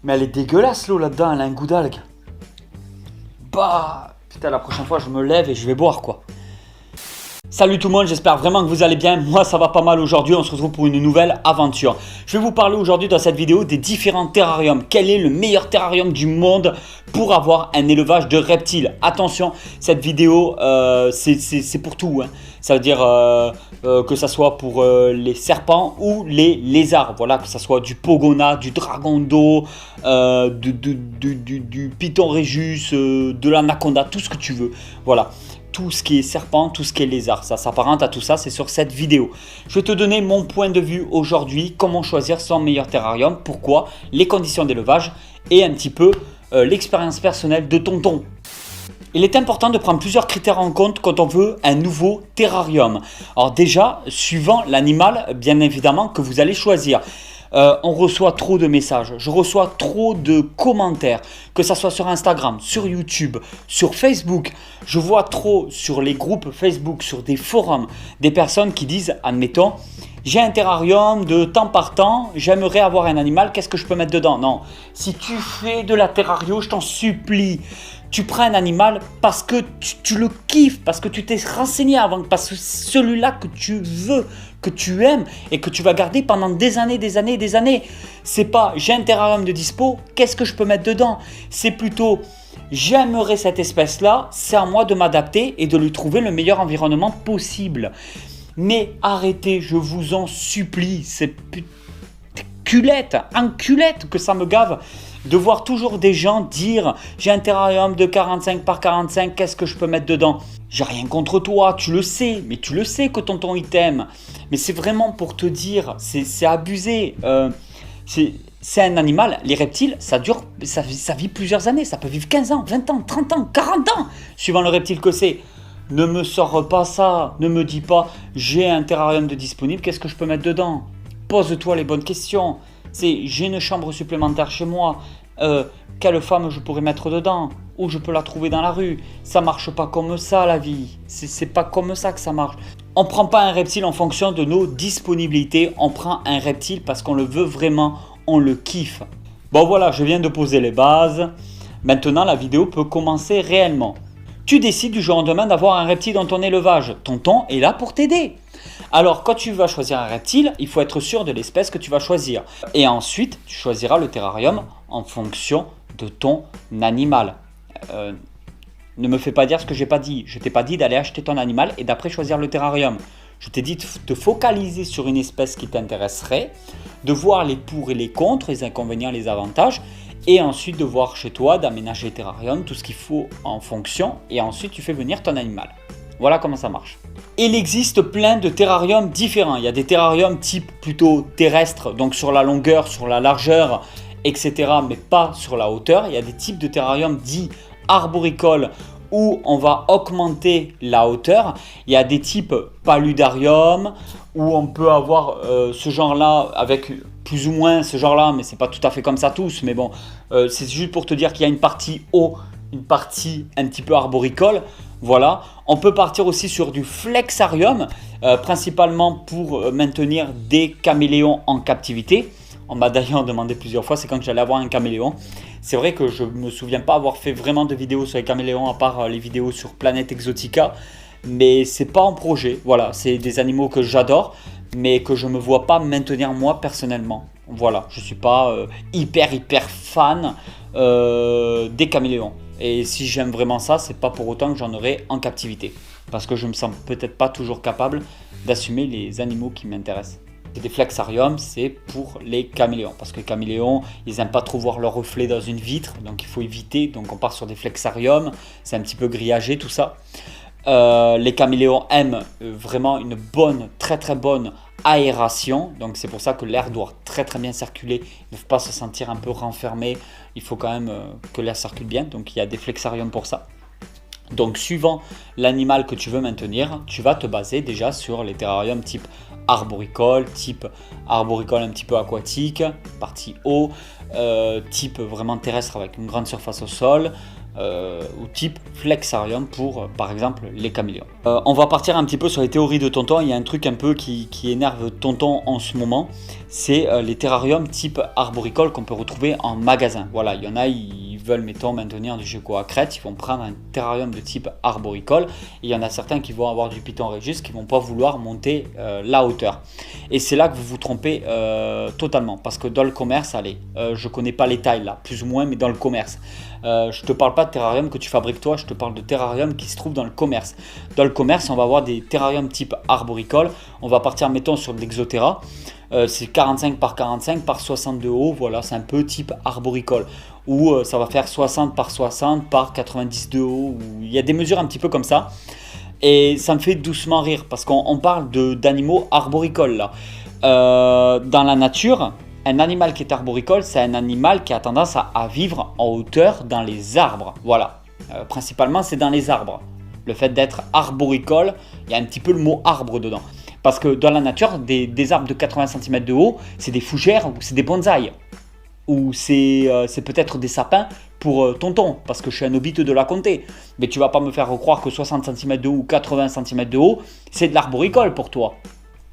Mais elle est dégueulasse l'eau là-dedans, elle a un goût d'algue. Bah, putain, la prochaine fois je me lève et je vais boire quoi. Salut tout le monde, j'espère vraiment que vous allez bien. Moi ça va pas mal aujourd'hui, on se retrouve pour une nouvelle aventure. Je vais vous parler aujourd'hui dans cette vidéo des différents terrariums. Quel est le meilleur terrarium du monde pour avoir un élevage de reptiles? Attention, cette vidéo c'est pour tout, hein. Ça veut dire que ça soit pour les serpents ou les lézards. Voilà, que ça soit du pogona, du dragon d'eau, du python régus, de l'anaconda, tout ce que tu veux. Voilà. Tout ce qui est serpent, tout ce qui est lézard, ça s'apparente à tout ça, c'est sur cette vidéo. Je vais te donner mon point de vue aujourd'hui, comment choisir son meilleur terrarium, pourquoi, les conditions d'élevage et un petit peu l'expérience personnelle de tonton. Il est important de prendre plusieurs critères en compte quand on veut un nouveau terrarium. Alors déjà, suivant l'animal, bien évidemment, que vous allez choisir. On reçoit trop de messages, je reçois trop de commentaires, que ça soit sur Instagram, sur YouTube, sur Facebook. Je vois trop sur les groupes Facebook, sur des forums, des personnes qui disent, admettons, j'ai un terrarium de temps par temps, j'aimerais avoir un animal, qu'est-ce que je peux mettre dedans? Non, si tu fais de la terrario, je t'en supplie, tu prends un animal parce que tu le kiffes, parce que tu t'es renseigné avant, parce que celui-là que tu veux, que tu aimes et que tu vas garder pendant des années, des années, des années. C'est pas j'ai un terrarium de dispo, qu'est-ce que je peux mettre dedans? C'est plutôt j'aimerais cette espèce-là, c'est à moi de m'adapter et de lui trouver le meilleur environnement possible. Mais arrêtez, je vous en supplie, c'est culette, en culette que ça me gave de voir toujours des gens dire j'ai un terrarium de 45 par 45, qu'est-ce que je peux mettre dedans? J'ai rien contre toi, tu le sais, mais tu le sais que tonton il t'aime. Mais c'est vraiment pour te dire, c'est abusé. C'est un animal, les reptiles, ça vit plusieurs années, ça peut vivre 15 ans, 20 ans, 30 ans, 40 ans, suivant le reptile que c'est. Ne me sors pas ça, ne me dis pas j'ai un terrarium de disponible, qu'est-ce que je peux mettre dedans? Pose-toi les bonnes questions. J'ai une chambre supplémentaire chez moi. Quelle femme je pourrais mettre dedans? Où je peux la trouver dans la rue? Ça marche pas comme ça la vie. C'est pas comme ça que ça marche. On prend pas un reptile en fonction de nos disponibilités. On prend un reptile parce qu'on le veut vraiment. On le kiffe. Bon voilà, je viens de poser les bases. Maintenant la vidéo peut commencer réellement. Tu décides du jour au lendemain d'avoir un reptile dans ton élevage. Tonton est là pour t'aider. Alors, quand tu vas choisir un reptile, il faut être sûr de l'espèce que tu vas choisir. Et ensuite, tu choisiras le terrarium en fonction de ton animal. Ne me fais pas dire ce que je n'ai pas dit. Je ne t'ai pas dit d'aller acheter ton animal et d'après choisir le terrarium. Je t'ai dit de te focaliser sur une espèce qui t'intéresserait, de voir les pour et les contre, les inconvénients, les avantages, et ensuite de voir chez toi, d'aménager le terrarium, tout ce qu'il faut en fonction, et ensuite tu fais venir ton animal. Voilà comment ça marche. Il existe plein de terrariums différents. Il y a des terrariums type plutôt terrestre, donc sur la longueur, sur la largeur, etc. mais pas sur la hauteur. Il y a des types de terrariums dits arboricoles où on va augmenter la hauteur. Il y a des types paludarium où on peut avoir ce genre-là avec plus ou moins ce genre-là, mais c'est pas tout à fait comme ça tous. Mais bon, c'est juste pour te dire qu'il y a une partie eau, une partie un petit peu arboricole. Voilà, on peut partir aussi sur du flexarium, principalement pour maintenir des caméléons en captivité. On m'a d'ailleurs demandé plusieurs fois, c'est quand j'allais avoir un caméléon. C'est vrai que je ne me souviens pas avoir fait vraiment de vidéos sur les caméléons, à part les vidéos sur Planète Exotica. Mais c'est pas en projet, voilà, c'est des animaux que j'adore, mais que je ne me vois pas maintenir moi personnellement. Voilà, je ne suis pas hyper fan des caméléons. Et si j'aime vraiment ça, c'est pas pour autant que j'en aurai en captivité. Parce que je me sens peut-être pas toujours capable d'assumer les animaux qui m'intéressent. Des flexariums, c'est pour les caméléons. Parce que les caméléons, ils n'aiment pas trop voir leur reflet dans une vitre. Donc il faut éviter. Donc on part sur des flexariums. C'est un petit peu grillagé tout ça. Les caméléons aiment vraiment une bonne, très bonne aération, donc c'est pour ça que l'air doit très bien circuler, ils ne doivent pas se sentir un peu renfermés, il faut quand même que l'air circule bien, donc il y a des flexariums pour ça. Donc suivant l'animal que tu veux maintenir, tu vas te baser déjà sur les terrariums type arboricole un petit peu aquatique, partie eau, type vraiment terrestre avec une grande surface au sol, ou type flexarium pour par exemple les caméléons. On va partir un petit peu sur les théories de Tonton. Il y a un truc un peu qui énerve Tonton en ce moment, c'est les terrariums type arboricole qu'on peut retrouver en magasin. Voilà, il y en a, ils veulent mettons maintenir du gecko à crête, ils vont prendre un terrarium de type arboricole, et il y en a certains qui vont avoir du Python Régis qui vont pas vouloir monter la hauteur. Et c'est là que vous vous trompez totalement, parce que dans le commerce, allez, je connais pas les tailles là, plus ou moins, mais dans le commerce, je te parle pas de terrarium que tu fabriques toi, je te parle de terrarium qui se trouve dans le commerce. Dans le commerce, on va avoir des terrariums type arboricole. On va partir, mettons, sur de l'Exotera. C'est 45 par 45 par 60 de haut. Voilà, c'est un peu type arboricole. Ou ça va faire 60 par 60 par 90 de haut. Il y a des mesures un petit peu comme ça. Et ça me fait doucement rire parce qu'on parle d'animaux arboricoles là. Dans la nature, un animal qui est arboricole, c'est un animal qui a tendance à vivre en hauteur dans les arbres. Voilà, principalement c'est dans les arbres. Le fait d'être arboricole, il y a un petit peu le mot arbre dedans. Parce que dans la nature, des arbres de 80 cm de haut, c'est des fougères ou c'est des bonsaïs. Ou c'est peut-être des sapins pour Tonton, parce que je suis un hobbit de la comté. Mais tu vas pas me faire croire que 60 cm de haut ou 80 cm de haut, c'est de l'arboricole pour toi.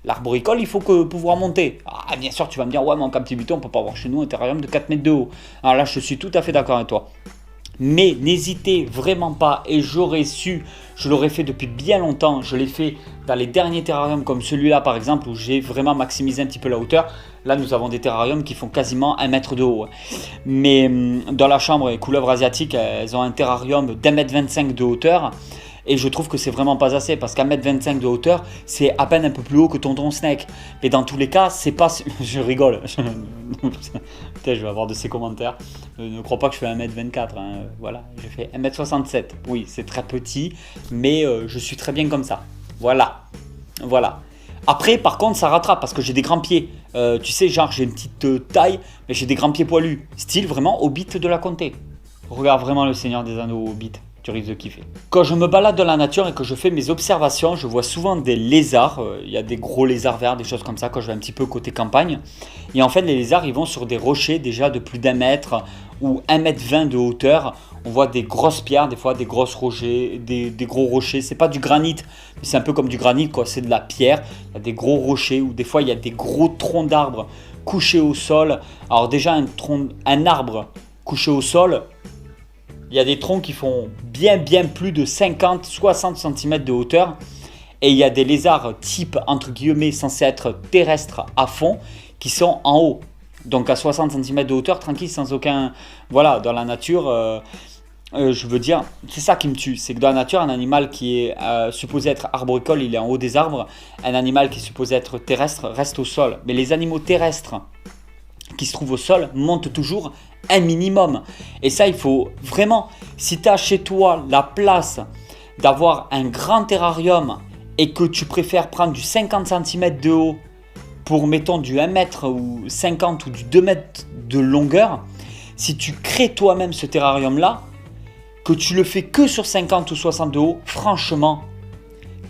L'arboricole, il faut pouvoir monter. Ah, bien sûr, tu vas me dire, ouais, mais en captivité, on ne peut pas avoir chez nous un terrarium de 4 mètres de haut. Alors là, je suis tout à fait d'accord avec toi. Mais n'hésitez vraiment pas, et j'aurais su, je l'aurais fait depuis bien longtemps, je l'ai fait dans les derniers terrariums comme celui-là par exemple, où j'ai vraiment maximisé un petit peu la hauteur. Là, nous avons des terrariums qui font quasiment 1 mètre de haut. Mais dans la chambre, les couleuvres asiatiques, elles ont un terrarium d'1,25 m de hauteur. Et je trouve que c'est vraiment pas assez, parce qu'1,25 m de hauteur, c'est à peine un peu plus haut que Tonton Snake. Mais dans tous les cas, c'est pas... Je rigole. Putain, je vais avoir de ces commentaires. Ne crois pas que je fais 1,24 m. Hein. Voilà, je fais 1,67 m. Oui, c'est très petit, mais je suis très bien comme ça. Voilà. Voilà. Après, par contre, ça rattrape, parce que j'ai des grands pieds. Tu sais, genre, j'ai une petite taille, mais j'ai des grands pieds poilus. Style vraiment Hobbit de la comté. Regarde vraiment le Seigneur des Anneaux Hobbit. Tu risques de kiffer. Quand je me balade dans la nature et que je fais mes observations, je vois souvent des lézards. Il y a des gros lézards verts, des choses comme ça quand je vais un petit peu côté campagne. Et en fait, les lézards, ils vont sur des rochers déjà de plus d'1 mètre ou 1,20 m de hauteur. On voit des grosses pierres, des fois des grosses rochers, des gros rochers. C'est pas du granit, mais c'est un peu comme du granit, quoi. C'est de la pierre. Il y a des gros rochers ou des fois il y a des gros troncs d'arbres couchés au sol. Alors déjà un arbre couché au sol. Il y a des troncs qui font bien plus de 50-60 cm de hauteur. Et il y a des lézards type, entre guillemets, censés être terrestres à fond, qui sont en haut. Donc à 60 cm de hauteur, tranquille, sans aucun... Voilà, dans la nature, je veux dire, c'est ça qui me tue. C'est que dans la nature, un animal qui est supposé être arboricole, il est en haut des arbres. Un animal qui est supposé être terrestre reste au sol. Mais les animaux terrestres qui se trouvent au sol montent toujours un minimum. Et ça, il faut vraiment, si tu as chez toi la place d'avoir un grand terrarium et que tu préfères prendre du 50 cm de haut pour, mettons, du 1 mètre ou 50 ou du 2 mètres de longueur, si tu crées toi-même ce terrarium-là, que tu le fais que sur 50 ou 60 de haut, franchement,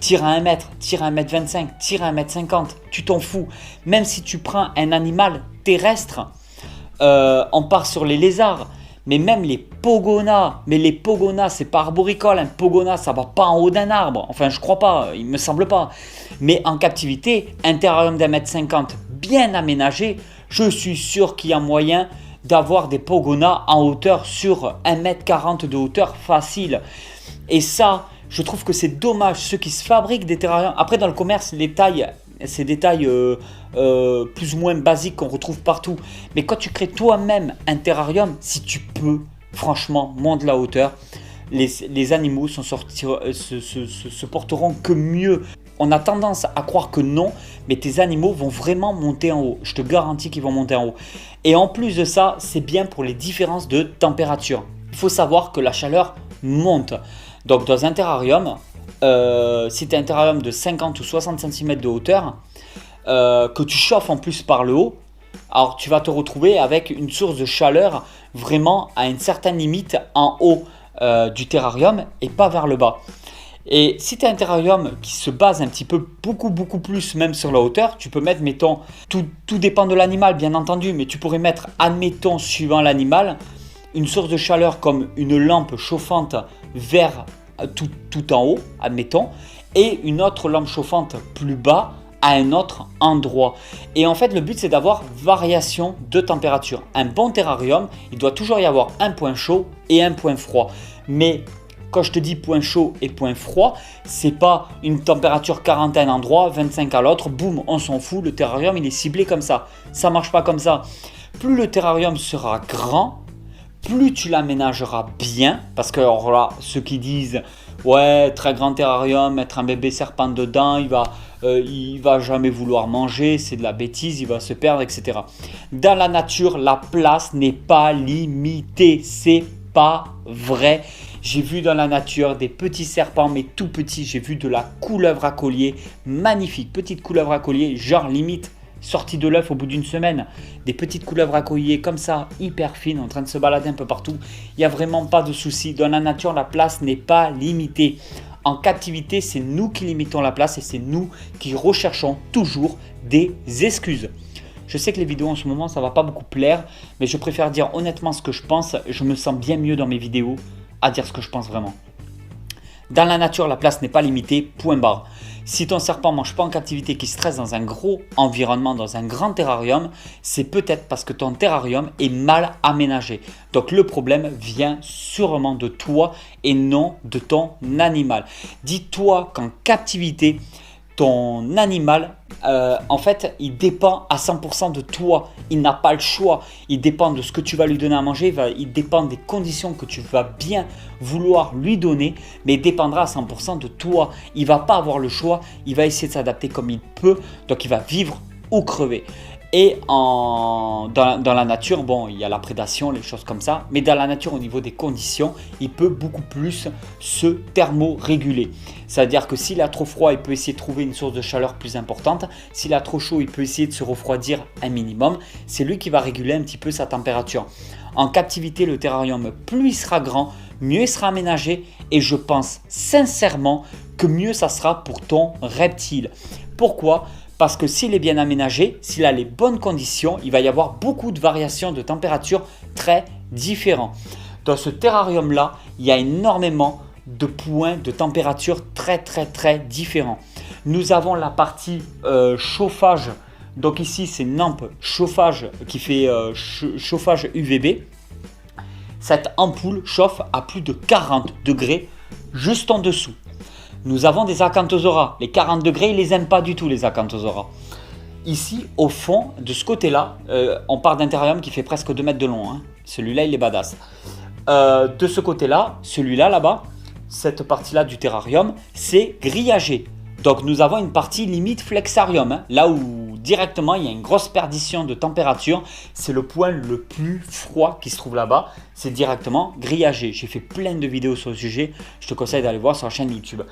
tire à 1 mètre, tire à 1,25 m, tire à 1,50 m, tu t'en fous. Même si tu prends un animal terrestre, on part sur les lézards, mais même les pogonas. Mais les pogonas, c'est pas arboricole. Un pogona, ça va pas en haut d'un arbre. Enfin, je crois pas, il me semble pas. Mais en captivité, un terrarium d'1,50 m bien aménagé, je suis sûr qu'il y a moyen d'avoir des pogonas en hauteur sur 1,40 m de hauteur facile. Et ça, je trouve que c'est dommage, ceux qui se fabriquent des terrariums. Après, dans le commerce, les tailles, c'est des tailles plus ou moins basiques qu'on retrouve partout. Mais quand tu crées toi-même un terrarium, si tu peux, franchement, monte la hauteur. Les animaux se porteront que mieux. On a tendance à croire que non, mais tes animaux vont vraiment monter en haut. Je te garantis qu'ils vont monter en haut. Et en plus de ça, c'est bien pour les différences de température. Il faut savoir que la chaleur monte. Donc dans un terrarium, si tu as un terrarium de 50 ou 60 cm de hauteur, que tu chauffes en plus par le haut, alors tu vas te retrouver avec une source de chaleur vraiment à une certaine limite en haut du terrarium et pas vers le bas. Et si tu as un terrarium qui se base un petit peu beaucoup plus même sur la hauteur, tu peux mettre, mettons, tout dépend de l'animal bien entendu, mais tu pourrais mettre, admettons, suivant l'animal, une source de chaleur comme une lampe chauffante vers tout en haut, admettons, et une autre lampe chauffante plus bas à un autre endroit. Et en fait, le but, c'est d'avoir variation de température. Un bon terrarium, il doit toujours y avoir un point chaud et un point froid. Mais quand je te dis point chaud et point froid, c'est pas une température 40 à un endroit, 25 à l'autre, boum, on s'en fout, le terrarium, il est ciblé comme ça. Ça marche pas comme ça. Plus le terrarium sera grand, plus tu l'aménageras bien, parce que alors là, ceux qui disent ouais, très grand terrarium, mettre un bébé serpent dedans, il va jamais vouloir manger, c'est de la bêtise, il va se perdre, etc. Dans la nature, la place n'est pas limitée, c'est pas vrai. J'ai vu dans la nature des petits serpents, mais tout petits. J'ai vu de la couleuvre à collier, magnifique, petite couleuvre à collier, genre limite sortie de l'œuf au bout d'une semaine. Des petites couleuvres à collier comme ça, hyper fines, en train de se balader un peu partout. Il n'y a vraiment pas de souci. Dans la nature, la place n'est pas limitée. En captivité, c'est nous qui limitons la place et c'est nous qui recherchons toujours des excuses. Je sais que les vidéos en ce moment, ça ne va pas beaucoup plaire, mais je préfère dire honnêtement ce que je pense. Je me sens bien mieux dans mes vidéos à dire ce que je pense vraiment. Dans la nature, la place n'est pas limitée, point barre. Si ton serpent ne mange pas en captivité, qui stresse dans un gros environnement, dans un grand terrarium, c'est peut-être parce que ton terrarium est mal aménagé. Donc le problème vient sûrement de toi et non de ton animal. Dis-toi qu'en captivité, ton animal, en fait, il dépend à 100% de toi. Il n'a pas le choix. Il dépend de ce que tu vas lui donner à manger. Il dépend des conditions que tu vas bien vouloir lui donner. Mais il dépendra à 100% de toi. Il ne va pas avoir le choix. Il va essayer de s'adapter comme il peut. Donc, il va vivre ou crever. Et dans la nature, bon, il y a la prédation, les choses comme ça. Mais dans la nature, au niveau des conditions, il peut beaucoup plus se thermoréguler. C'est-à-dire que s'il a trop froid, il peut essayer de trouver une source de chaleur plus importante. S'il a trop chaud, il peut essayer de se refroidir un minimum. C'est lui qui va réguler un petit peu sa température. En captivité, le terrarium, plus il sera grand, mieux il sera aménagé. Et je pense sincèrement que mieux ça sera pour ton reptile. Pourquoi ? Parce que s'il est bien aménagé, s'il a les bonnes conditions, il va y avoir beaucoup de variations de température très différents. Dans ce terrarium-là, il y a énormément de points de température très différents. Nous avons la partie chauffage. Donc ici, c'est une lampe chauffage qui fait chauffage UVB. Cette ampoule chauffe à plus de 40 degrés juste en dessous. Nous avons des acanthosaura. Les 40 degrés, ils ne les aiment pas du tout, les acanthosaura. Ici, au fond, de ce côté-là, on part d'un terrarium qui fait presque 2 mètres de long. Hein. Celui-là, il est badass. De ce côté-là, celui-là, là-bas, cette partie-là du terrarium, c'est grillagé. Donc, nous avons une partie limite flexarium. Hein, là où directement, il y a une grosse perdition de température. C'est le point le plus froid qui se trouve là-bas. C'est directement grillagé. J'ai fait plein de vidéos sur le sujet. Je te conseille d'aller voir sur la chaîne YouTube.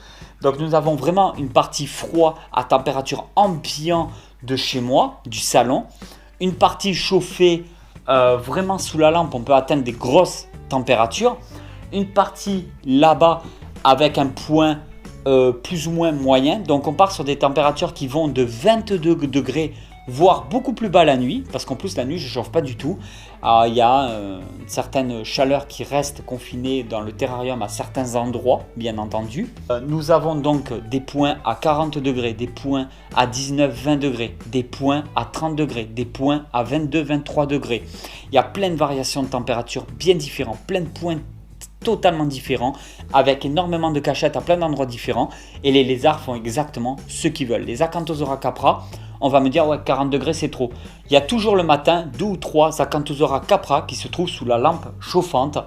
Donc, nous avons vraiment une partie froid à température ambiante de chez moi, du salon. Une partie chauffée vraiment sous la lampe. On peut atteindre des grosses températures. Une partie là-bas avec un point plus ou moins moyen. Donc on part sur des températures qui vont de 22 degrés voire beaucoup plus bas la nuit, parce qu'en plus la nuit je ne chauffe pas du tout. Il y a une certaine chaleur qui reste confinée dans le terrarium à certains endroits, bien entendu. Nous avons donc des points à 40 degrés, des points à 19-20 degrés, des points à 30 degrés, des points à 22-23 degrés. Il y a plein de variations de température bien différentes, plein de points totalement différents, avec énormément de cachettes à plein d'endroits différents, et les lézards font exactement ce qu'ils veulent. Les Acanthosaura capra, on va me dire ouais 40 degrés c'est trop. Il y a toujours le matin 2 ou 3 Acanthosaura capra qui se trouvent sous la lampe chauffante,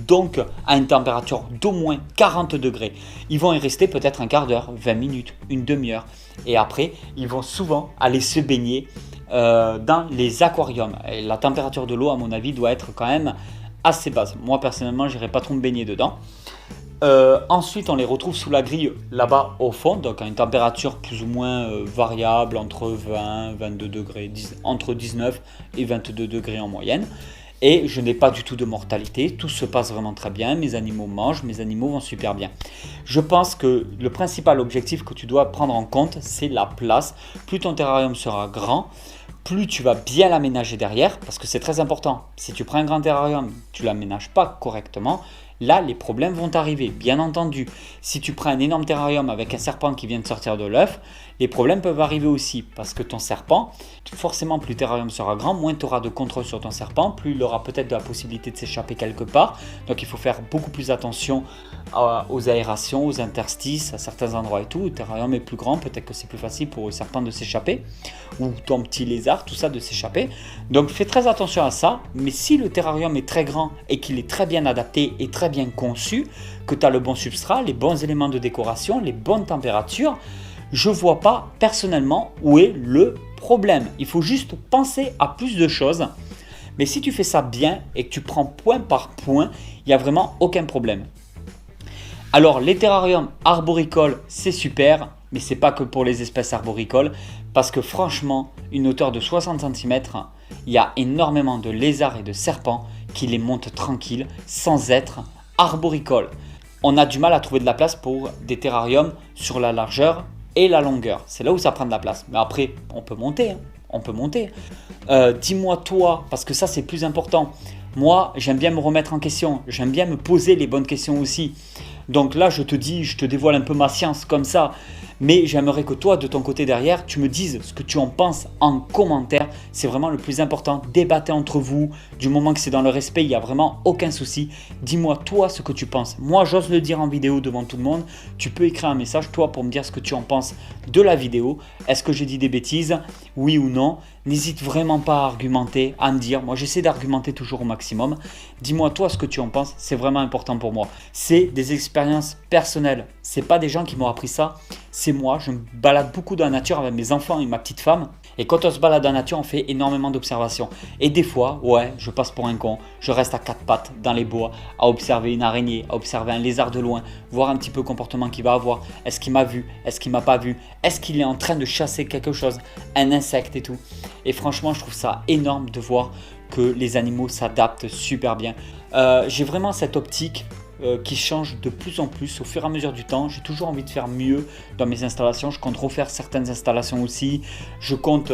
donc à une température d'au moins 40 degrés. Ils vont y rester peut-être un quart d'heure, 20 minutes, une demi-heure, et après ils vont souvent aller se baigner dans les aquariums. Et la température de l'eau à mon avis doit être quand même assez basse. Moi personnellement, je n'irai pas trop me baigner dedans. Ensuite, on les retrouve sous la grille là-bas au fond, donc à une température plus ou moins variable entre 20, 22 degrés, entre 19 et 22 degrés en moyenne. Et je n'ai pas du tout de mortalité, tout se passe vraiment très bien, mes animaux mangent, mes animaux vont super bien. Je pense que le principal objectif que tu dois prendre en compte, c'est la place. Plus ton terrarium sera grand, plus tu vas bien l'aménager derrière, parce que c'est très important. Si tu prends un grand terrarium, tu ne l'aménages pas correctement, là les problèmes vont arriver, bien entendu. Si tu prends un énorme terrarium avec un serpent qui vient de sortir de l'œuf, les problèmes peuvent arriver aussi, parce que ton serpent, forcément plus le terrarium sera grand, moins tu auras de contrôle sur ton serpent, plus il aura peut-être de la possibilité de s'échapper quelque part. Donc il faut faire beaucoup plus attention aux aérations, aux interstices, à certains endroits et tout. Le terrarium est plus grand, peut-être que c'est plus facile pour le serpent de s'échapper, ou ton petit lézard, tout ça de s'échapper. Donc fais très attention à ça, mais si le terrarium est très grand et qu'il est très bien adapté et très bien conçu, que tu as le bon substrat, les bons éléments de décoration, les bonnes températures, je ne vois pas personnellement où est le problème. Il faut juste penser à plus de choses. Mais si tu fais ça bien et que tu prends point par point, il n'y a vraiment aucun problème. Alors les terrariums arboricoles, c'est super, mais ce n'est pas que pour les espèces arboricoles, parce que franchement, une hauteur de 60 cm, il y a énormément de lézards et de serpents qui les montent tranquilles sans être arboricoles. On a du mal à trouver de la place pour des terrariums sur la largeur et la longueur. C'est là où ça prend de la place. Mais après, on peut monter. On peut monter. Dis-moi toi, parce que ça c'est plus important. Moi, j'aime bien me remettre en question. J'aime bien me poser les bonnes questions aussi. Donc là, je te dévoile un peu ma science comme ça. Mais j'aimerais que toi, de ton côté derrière, tu me dises ce que tu en penses en commentaire. C'est vraiment le plus important. Débattez entre vous. Du moment que c'est dans le respect, il n'y a vraiment aucun souci. Dis-moi toi ce que tu penses. Moi, j'ose le dire en vidéo devant tout le monde. Tu peux écrire un message, toi, pour me dire ce que tu en penses de la vidéo. Est-ce que j'ai dit des bêtises? Oui ou non? N'hésite vraiment pas à argumenter, à me dire. Moi, j'essaie d'argumenter toujours au maximum. Dis-moi toi ce que tu en penses. C'est vraiment important pour moi. C'est des expériences personnelles. C'est pas des gens qui m'ont appris ça. C'est moi. Je me balade beaucoup dans la nature avec mes enfants et ma petite femme. Et quand on se balade dans la nature, on fait énormément d'observations. Et des fois, ouais, je passe pour un con. Je reste à quatre pattes dans les bois, à observer une araignée, à observer un lézard de loin, voir un petit peu le comportement qu'il va avoir. Est-ce qu'il m'a vu? Est-ce qu'il m'a pas vu? Est-ce qu'il est en train de chasser quelque chose? Un insecte et tout. Et franchement, je trouve ça énorme de voir que les animaux s'adaptent super bien. J'ai vraiment cette optique qui change de plus en plus au fur et à mesure du temps. J'ai toujours envie de faire mieux dans mes installations. Je compte refaire certaines installations aussi. Je compte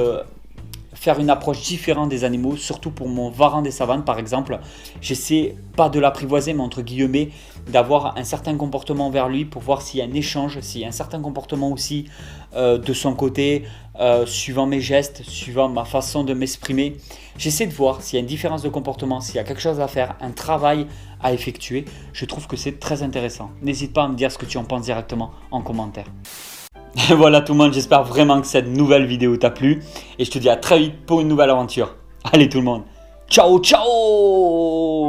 faire une approche différente des animaux, surtout pour mon varan des savanes par exemple. J'essaie pas de l'apprivoiser, mais entre guillemets, d'avoir un certain comportement vers lui pour voir s'il y a un échange, s'il y a un certain comportement aussi de son côté, suivant mes gestes, suivant ma façon de m'exprimer. J'essaie de voir s'il y a une différence de comportement, s'il y a quelque chose à faire, un travail à effectuer. Je trouve que c'est très intéressant. N'hésite pas à me dire ce que tu en penses directement en commentaire. Et voilà tout le monde, j'espère vraiment que cette nouvelle vidéo t'a plu. Et je te dis à très vite pour une nouvelle aventure. Allez tout le monde, ciao ciao!